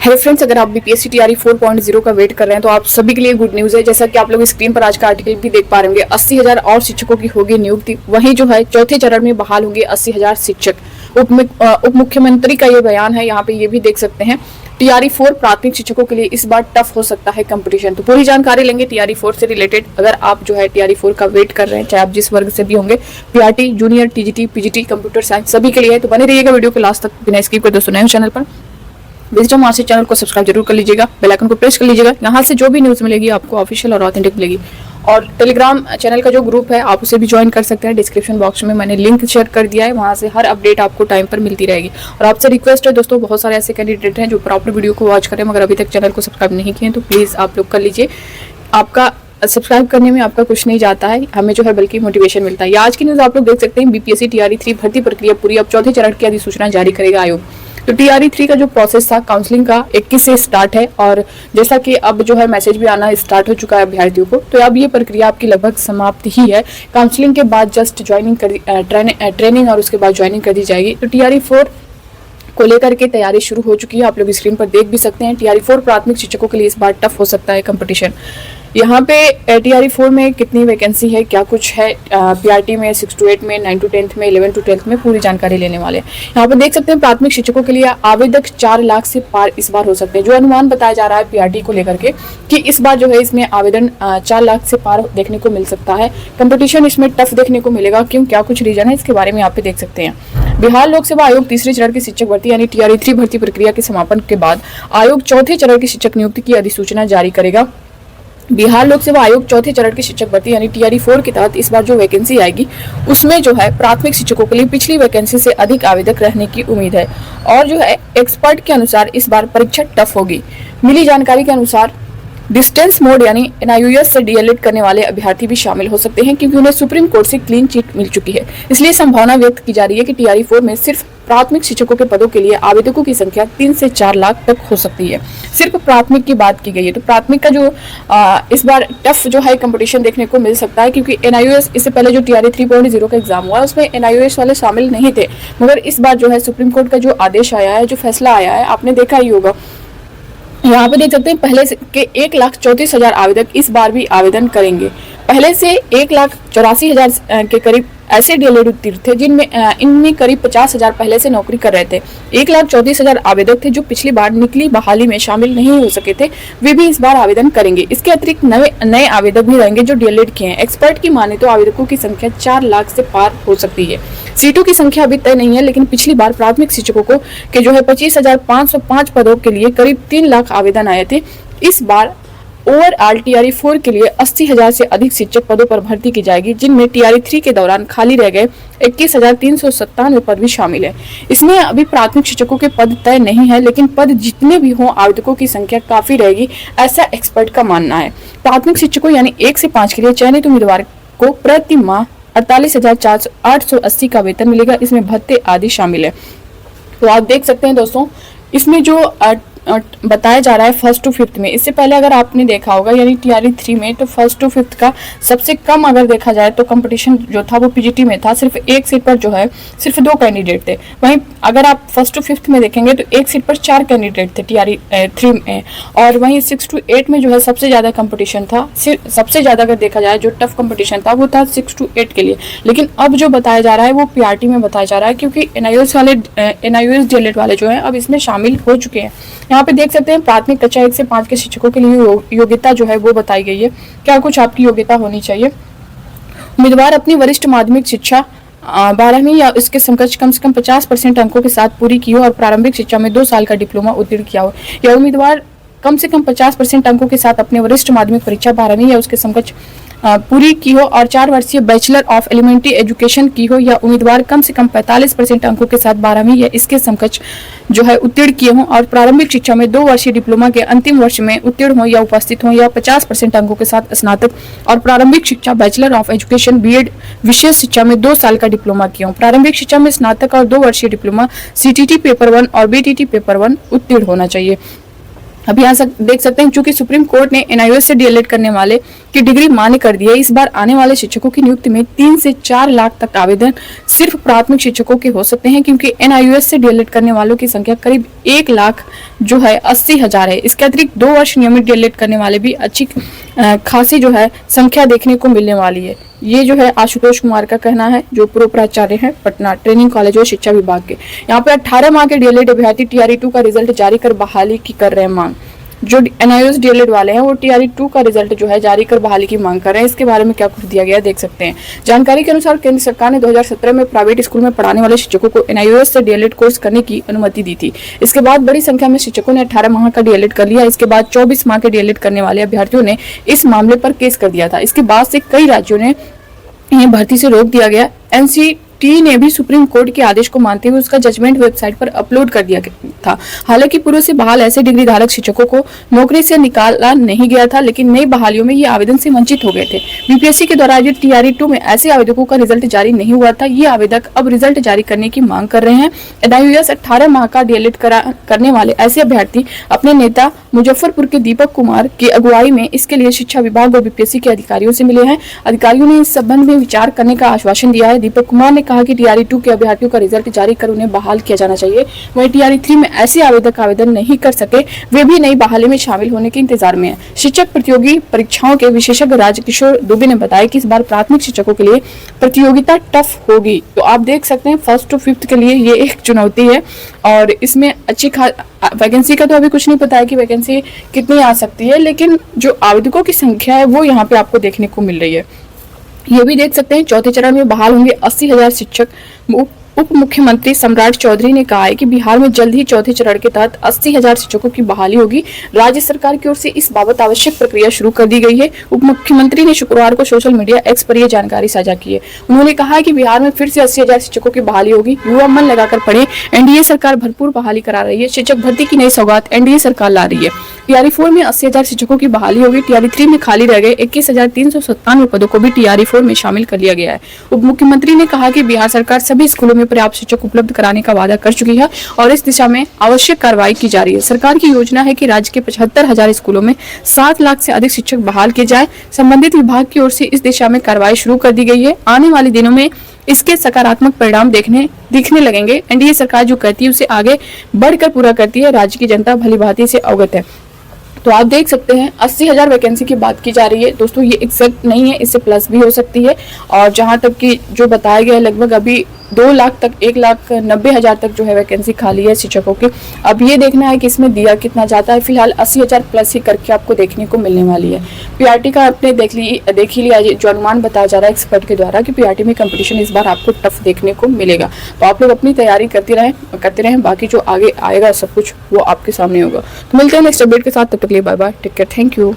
Hello friends, अगर आप BPSC TRE 4.0 का वेट कर रहे हैं तो आप सभी के लिए गुड न्यूज़ है। जैसा कि आप लोग स्क्रीन पर आज का आर्टिकल भी देख पा रहे होंगे, 80,000 और शिक्षकों की होगी नियुक्ति। वहीं जो है चौथे चरण में बहाल होंगे 80,000 शिक्षक। उप मुख्यमंत्री का ये बयान है, यहाँ पे ये भी देख सकते हैं। टीआरई 4 प्राथमिक शिक्षकों के लिए इस बार टफ हो सकता है कंपटीशन। तो पूरी जानकारी लेंगे टीआरई 4 से रिलेटेड। अगर आप जो है टीआरई 4 का वेट कर रहे हैं, चाहे आप जिस वर्ग से भी होंगे, PRT, junior, TGT, PGT, computer science, सभी के लिए है। तो बने रहिएगा वीडियो के लास्ट तक बिना स्किप कर। दोस्तों नए चैनल पर विजिट वहाँ से चैनल को सब्सक्राइब जरूर कर लीजिएगा, बेल आइकन को प्रेस कर लीजिएगा। यहाँ से जो भी न्यूज़ मिलेगी आपको ऑफिशियल और ऑथेंटिक मिलेगी। और टेलीग्राम चैनल का जो ग्रुप है आप उसे भी ज्वाइन कर सकते हैं। डिस्क्रिप्शन बॉक्स में मैंने लिंक शेयर कर दिया है, वहाँ से हर अपडेट आपको टाइम पर मिलती रहेगी। और आपसे रिक्वेस्ट है दोस्तों, बहुत सारे ऐसे कैंडिडेट हैं जो प्रॉपर वीडियो को वॉच करें मगर अभी तक चैनल को सब्सक्राइब नहीं किए, तो प्लीज़ आप लोग कर लीजिए। आपका सब्सक्राइब करने में आपका कुछ नहीं जाता है, हमें जो है बल्कि मोटिवेशन मिलता है। आज की न्यूज़ आप लोग देख सकते हैं, बीपीएससी टीआरई 3 भर्ती प्रक्रिया पूरी, अब चौथे चरण की अधिसूचना जारी करेगा आयोग। तो टीआरई 3 का जो प्रोसेस था काउंसलिंग का 21 से स्टार्ट है, और जैसा कि अब जो है मैसेज भी आना स्टार्ट हो चुका है अभ्यर्थियों को, तो अब ये प्रक्रिया आपकी लगभग समाप्त ही है। काउंसलिंग के बाद जस्ट ज्वाइनिंग ट्रेनिंग और उसके बाद ज्वाइनिंग कर दी जाएगी। तो टीआरई 4 को लेकर के तैयारी शुरू हो चुकी है, आप लोग स्क्रीन पर देख भी सकते हैं। टीआरई 4 प्राथमिक शिक्षकों के लिए इस बार टफ हो सकता है कंपटीशन। यहाँ पे टीआरई 4 में कितनी वैकेंसी है, क्या कुछ है, पीआरटी में 6 to 8 में, 9 to 10 में, 11 to 12 में पूरी जानकारी लेने वाले हैं। यहाँ पे देख सकते हैं प्राथमिक शिक्षकों के लिए आवेदक 4 लाख से पार इस बार हो सकते हैं। जो अनुमान बताया जा रहा है पीआरटी को लेकर के कि इस बार जो है इसमें आवेदन 4 लाख से पार देखने को मिल सकता है। कंपटीशन इसमें टफ देखने को मिलेगा। क्यों, क्या कुछ रीजन है, इसके बारे में यहाँ पे देख सकते हैं। बिहार लोक सेवा आयोग तीसरे चरण की शिक्षक भर्ती यानी टीआरई 3 भर्ती प्रक्रिया के समापन के बाद आयोग चौथे चरण की शिक्षक नियुक्ति की अधिसूचना जारी करेगा। बिहार लोक सेवा आयोग चौथे चरण की शिक्षक भर्ती यानी टीआरई 4 के तहत इस बार जो वैकेंसी आएगी उसमें जो है प्राथमिक शिक्षकों के लिए पिछली वैकेंसी से अधिक आवेदक रहने की उम्मीद है। और जो है एक्सपर्ट के अनुसार इस बार परीक्षा टफ होगी। मिली जानकारी के अनुसार डिस्टेंस मोड यानी एनआईयूएस से डीएलएड करने वाले अभ्यर्थी भी शामिल हो सकते हैं, क्योंकि उन्हें सुप्रीम कोर्ट से क्लीन चिट मिल चुकी है। इसलिए संभावना व्यक्त की जा रही है कि टीआरई 4 में सिर्फ प्राथमिक शिक्षकों के पदों के लिए आवेदकों की संख्या 3 से 4 लाख तक हो सकती है। सिर्फ प्राथमिक की बात की गई है। तो प्राथमिक का जो इस बार टफ जो है कंपटीशन देखने को मिल सकता है, क्योंकि एनआईयूएस इससे पहले जो टीआरई 3.0 का एग्जाम हुआ उसमें एनआईयूएस वाले शामिल नहीं थे, मगर इस बार जो है सुप्रीम कोर्ट का जो आदेश आया है, जो फैसला आया है, आपने देखा ही होगा। यहाँ पे देख सकते हैं पहले के 1,34,000 आवेदक इस बार भी आवेदन करेंगे। पहले से 1,84,000 के करीब ऐसे डीएलएड उत्तीर्ण थे जिनमें इनमें करीब 50,000 पहले से नौकरी कर रहे थे। 1,34,000 आवेदक थे जो पिछली बार निकली बहाली में शामिल नहीं हो सके थे, वे भी इस बार आवेदन करेंगे। इसके अतिरिक्त नए आवेदक भी रहेंगे जो डीएलएड किए हैं। एक्सपर्ट की माने तो आवेदकों की संख्या 4 लाख से पार हो सकती है। सीटों की संख्या अभी तय नहीं है, लेकिन पिछली बार प्राथमिक शिक्षकों को के जो है 25,505 पदों के लिए करीब 3 लाख आवेदन आए थे। इस बार ओवरऑल टीआरई 4 के लिए 80,000 से अधिक शिक्षक पदों पर भर्ती की जाएगी, जिनमें टीआरई 3 के दौरान खाली रह गए 21,397 पद भी शामिल है। इसमें अभी प्राथमिक शिक्षकों के पद तय नहीं है, लेकिन पद जितने भी हों आवेदकों की संख्या काफी रहेगी, ऐसा एक्सपर्ट का मानना है। प्राथमिक शिक्षकों यानी 1 से 5 के लिए चयनित उम्मीदवार को प्रति माह 48,880 का वेतन मिलेगा। इसमें भत्ते आदि शामिल है। तो आप देख सकते हैं दोस्तों, इसमें जो बताया जा रहा है 1st to 5th में, इससे पहले अगर आपने देखा होगा यानी टीआरई 3 में, तो 1st to 5th का सबसे कम अगर देखा जाए तो कंपटीशन जो था वो पीजीटी में था। सिर्फ एक सीट पर जो है सिर्फ 2 कैंडिडेट थे। वहीं अगर आप 1st to 5th में देखेंगे तो एक सीट पर 4 कैंडिडेट थे टीआरई 3 में। और वहीं 6 to 8 में जो है सबसे ज्यादा कंपटीशन था। सबसे ज्यादा अगर देखा जाए जो टफ कंपटीशन था वो था 6 to 8 के लिए। लेकिन अब जो बताया जा रहा है वो पीआरटी में बताया जा रहा है, क्योंकि एनआईयूएस डीएलएड वाले जो है अब इसमें शामिल हो चुके हैं। यहाँ पे देख सकते हैं प्राथमिक कक्षा 1 से 5 के शिक्षकों के लिए योग्यता जो है वो बताई गई है। क्या कुछ आपकी योग्यता होनी चाहिए। उम्मीदवार अपनी वरिष्ठ माध्यमिक शिक्षा 12वीं या इसके समकक्ष कम से कम 50% अंकों के साथ पूरी की हो और प्रारंभिक शिक्षा में 2 साल का डिप्लोमा उत्तीर्ण किया हो। या उम्मीदवार कम से कम 50% अंकों के साथ अपने वरिष्ठ माध्यमिक परीक्षा 12वीं या उसके समकक्ष पूरी की हो और 4 वर्षीय बैचलर ऑफ एलिमेंट्री एजुकेशन की हो। या उम्मीदवार कम से कम 45% अंकों के साथ 12वीं या इसके समकक्ष जो है उत्तीर्ण किए हों और प्रारंभिक शिक्षा में 2 वर्षीय डिप्लोमा के अंतिम वर्ष में उत्तीर्ण हो या उपस्थित हो। या 50% अंकों के साथ स्नातक और प्रारंभिक शिक्षा बैचलर ऑफ एजुकेशन बीएड विशेष शिक्षा में 2 साल का डिप्लोमा किया हो। प्रारंभिक शिक्षा में स्नातक और 2 वर्षीय डिप्लोमा सीटीटी पेपर 1 और बीटीटी पेपर 1 उत्तीर्ण होना चाहिए। अब यहाँ देख सकते हैं, चूंकि सुप्रीम कोर्ट ने एनआईओएस से डीएलएड करने वाले की डिग्री मान्य कर दी है, इस बार आने वाले शिक्षकों की नियुक्ति में 3 से 4 लाख तक आवेदन सिर्फ प्राथमिक शिक्षकों के हो सकते हैं, क्योंकि एनआईओएस से डीएलएड करने वालों की संख्या करीब 1 लाख जो है 80,000 है। इसके अतिरिक्त 2 वर्ष नियमित डीएलएड करने वाले भी अच्छी खासी जो है संख्या देखने को मिलने वाली है। ये जो है आशुतोष कुमार का कहना है, जो पूर्व प्राचार्य हैं पटना ट्रेनिंग कॉलेज और शिक्षा विभाग के। यहाँ पे 18 माह के डीएलएड अभ्यर्थी टीआरई 2 का रिजल्ट जारी कर बहाली की कर रहे हैं मांग। जो एनआईओएस डीएलएड वाले हैं वो टीआरई 2 का रिजल्ट जो है जारी कर बहाली की मांग कर रहे हैं। इसके बारे में क्या कुछ दिया गया है देख सकते हैं। जानकारी के अनुसार केंद्र सरकार ने 2017 में प्राइवेट स्कूल में पढ़ाने वाले शिक्षकों को एनआईओएस से डीएलएड कोर्स करने की अनुमति दी थी। इसके बाद बड़ी संख्या में शिक्षकों ने 18 माह का डीएलएड कर लिया। इसके बाद 24 माह के डीएलएड करने वाले अभ्यर्थियों ने इस मामले पर केस कर दिया था। इसके बाद से कई राज्यों ने भर्ती से रोक दिया गया। एनसीटी ने भी सुप्रीम कोर्ट के आदेश को मानते हुए उसका जजमेंट वेबसाइट पर अपलोड कर दिया था। हालांकि पूर्व से बहाल ऐसे डिग्री धारक शिक्षकों को नौकरी से निकाला नहीं गया था, लेकिन नई बहालियों में ये आवेदन से वंचित हो गए थे। बीपीएससी के द्वारा आयोजित टीआरई 2 में ऐसे आवेदकों का रिजल्ट जारी नहीं हुआ था। ये आवेदक अब रिजल्ट जारी करने की मांग कर रहे हैं। एनआईओएस 18 माह का डीएलएड करने वाले ऐसे अभ्यर्थी अपने नेता मुजफ्फरपुर के दीपक कुमार की अगुवाई में इसके लिए शिक्षा विभाग और बीपीएससी के अधिकारियों से मिले हैं। अधिकारियों ने इस संबंध में विचार करने का आश्वासन दिया है। दीपक कुमार ने कहा कि टीआरई 2 के अभ्यर्थियों का रिजल्ट जारी कर उन्हें बहाल किया जाना चाहिए। वहीं टीआरई 3 में ऐसे आवेदक आवेदन नहीं कर सके, वे भी नई बहाली में शामिल होने के इंतजार में हैं। शिक्षक प्रतियोगी परीक्षाओं के विशेषज्ञ राजकिशोर दुबे ने बताया कि इस बार प्राथमिक शिक्षकों के लिए प्रतियोगिता टफ होगी। तो आप देख सकते हैं 1st to 5th के लिए ये एक चुनौती है और इसमें अच्छी वैकेंसी का तो अभी कुछ नहीं पता है कि वैकेंसी कितनी आ सकती है, लेकिन जो आवेदकों की संख्या है वो यहाँ पे आपको देखने को मिल रही है। ये भी देख सकते हैं चौथे चरण में बहाल होंगे 80,000 शिक्षक। उप मुख्यमंत्री सम्राट चौधरी ने कहा है कि बिहार में जल्द ही चौथे चरण के तहत 80,000 शिक्षकों की बहाली होगी। राज्य सरकार की ओर से इस बाबत आवश्यक प्रक्रिया शुरू कर दी गई है। उप मुख्यमंत्री ने शुक्रवार को सोशल मीडिया एक्स पर यह जानकारी साझा की है। उन्होंने कहा है कि बिहार में फिर से 80,000 शिक्षकों की बहाली होगी। युवा मन लगाकर पढ़े, एनडीए सरकार भरपूर बहाली करा रही है। शिक्षक भर्ती की नई सौगात एनडीए सरकार ला रही है। टीआरई 4 में 80,000 शिक्षकों की बहाली होगी। टीआरई 3 में खाली रह गए 21,397 पदों को भी टीआरई 4 में शामिल कर लिया गया है। उप मुख्यमंत्री ने कहा कि बिहार सरकार सभी स्कूलों में पर्याप्त शिक्षक उपलब्ध कराने का वादा कर चुकी है और इस दिशा में आवश्यक कार्रवाई की जा रही है। सरकार की योजना है कि राज्य के 75,000 स्कूलों में 7 लाख से अधिक शिक्षक बहाल किए जाए। संबंधित विभाग की ओर से इस दिशा में कार्रवाई शुरू कर दी गई है। आने वाले दिनों में इसके सकारात्मक परिणाम दिखने लगेंगे। एनडीए सरकार जो कहती है उसे आगे बढ़कर पूरा करती है। राज्य की जनता भलीभांति से अवगत है। तो आप देख सकते हैं 80,000 वैकेंसी की बात की जा रही है। दोस्तों ये एग्जैक्ट नहीं है, इससे प्लस भी हो सकती है। और जहां तक कि जो बताया गया है लगभग अभी 2 लाख तक 1,90,000 तक जो है वैकेंसी खाली है शिक्षकों की। अब ये देखना है कि इसमें दिया कितना जाता है। फिलहाल 80,000 प्लस ही करके आपको देखने को मिलने वाली है। पीआरटी का आपने देख ही लिया जो अनुमान बताया जा रहा है एक्सपर्ट के द्वारा कि पीआरटी में कंपटीशन इस बार आपको टफ देखने को मिलेगा। तो आप लोग अपनी तैयारी करते रहें। बाकी जो आगे आएगा सब कुछ वो आपके सामने होगा। तो मिलते हैं नेक्स्ट अपडेट के साथ, तब तक के लिए bye bye, take care, thank you.